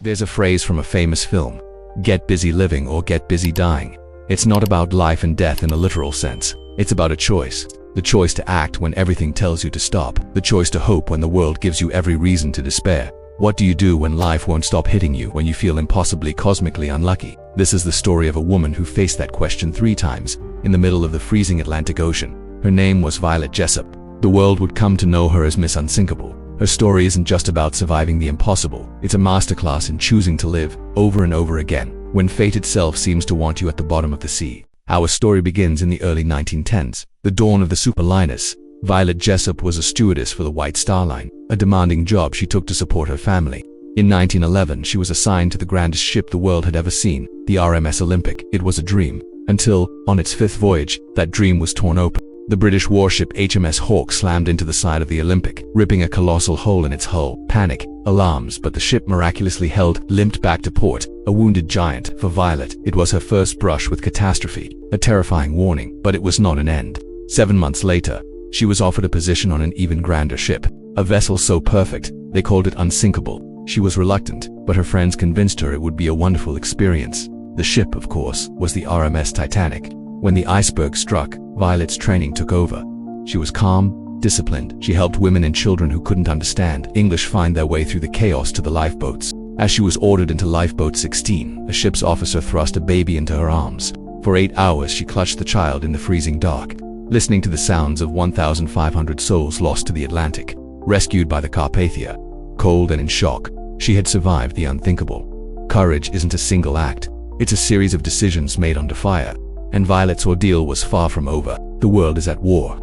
There's a phrase from a famous film: get busy living or get busy dying. It's not about life and death in a literal sense. It's about a choice. The choice to act when everything tells you to stop. The choice to hope when the world gives you every reason to despair. What do you do when life won't stop hitting you, when you feel impossibly cosmically unlucky? This is the story of a woman who faced that question 3 times, in the middle of the freezing Atlantic Ocean. Her name was Violet Jessop. The world would come to know her as Miss Unsinkable. Her story isn't just about surviving the impossible. It's a masterclass in choosing to live, over and over again, when fate itself seems to want you at the bottom of the sea. Our story begins in the early 1910s, the dawn of the superliners. Violet Jessop was a stewardess for the White Star Line, a demanding job she took to support her family. In 1911, she was assigned to the grandest ship the world had ever seen, the RMS Olympic. It was a dream, until, on its 5th voyage, that dream was torn open. The British warship HMS Hawke slammed into the side of the Olympic, ripping a colossal hole in its hull. Panic, alarms, but the ship miraculously limped back to port, a wounded giant. For Violet, it was her first brush with catastrophe, a terrifying warning, but it was not an end. 7 months later, she was offered a position on an even grander ship, a vessel so perfect, they called it Unsinkable. She was reluctant, but her friends convinced her it would be a wonderful experience. The ship, of course, was the RMS Titanic. When the iceberg struck, Violet's training took over. She was calm, disciplined. She helped women and children who couldn't understand English find their way through the chaos to the lifeboats. As she was ordered into lifeboat 16, a ship's officer thrust a baby into her arms. For 8 hours she clutched the child in the freezing dark, listening to the sounds of 1,500 souls lost to the Atlantic, rescued by the Carpathia. Cold and in shock, she had survived the unthinkable. Courage isn't a single act. It's a series of decisions made under fire. And Violet's ordeal was far from over. The world is at war.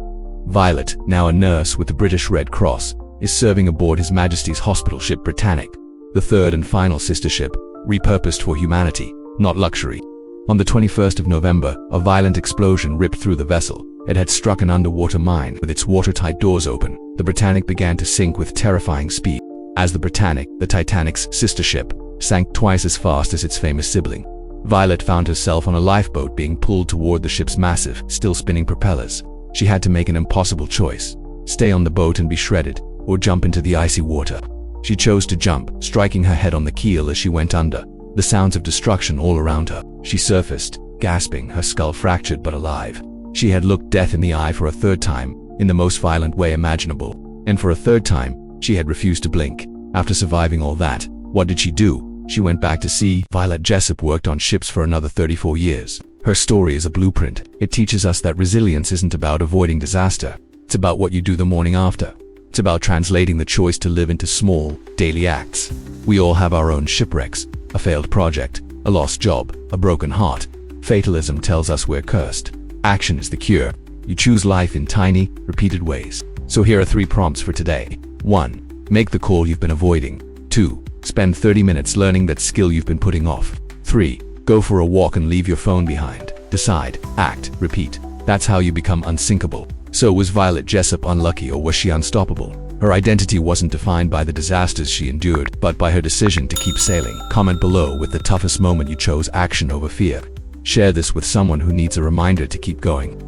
Violet, now a nurse with the British Red Cross, is serving aboard His Majesty's hospital ship Britannic, the 3rd and final sister ship, repurposed for humanity, not luxury. On the 21st of November, a violent explosion ripped through the vessel. It had struck an underwater mine. With its watertight doors open, the Britannic began to sink with terrifying speed. As the Britannic, the Titanic's sister ship, sank twice as fast as its famous sibling, Violet found herself on a lifeboat being pulled toward the ship's massive, still spinning propellers. She had to make an impossible choice: stay on the boat and be shredded, or jump into the icy water. She chose to jump, striking her head on the keel as she went under, the sounds of destruction all around her. She surfaced, gasping, her skull fractured but alive. She had looked death in the eye for a 3rd time, in the most violent way imaginable. And for a 3rd time, she had refused to blink. After surviving all that, what did she do? She went back to sea. Violet Jessop worked on ships for another 34 years. Her story is a blueprint. It teaches us that resilience isn't about avoiding disaster. It's about what you do the morning after. It's about translating the choice to live into small, daily acts. We all have our own shipwrecks, a failed project, a lost job, a broken heart. Fatalism tells us we're cursed. Action is the cure. You choose life in tiny, repeated ways. So here are 3 prompts for today. 1. Make the call you've been avoiding. 2. Spend 30 minutes learning that skill you've been putting off. 3. Go for a walk and leave your phone behind. Decide, act, repeat. That's how you become unsinkable. So was Violet Jessop unlucky, or was she unstoppable? Her identity wasn't defined by the disasters she endured, but by her decision to keep sailing. Comment below with the toughest moment you chose action over fear. Share this with someone who needs a reminder to keep going.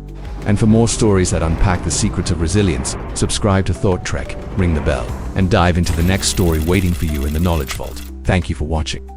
And for more stories that unpack the secrets of resilience, subscribe to Thought Trek, ring the bell, and dive into the next story waiting for you in the Knowledge Vault. Thank you for watching.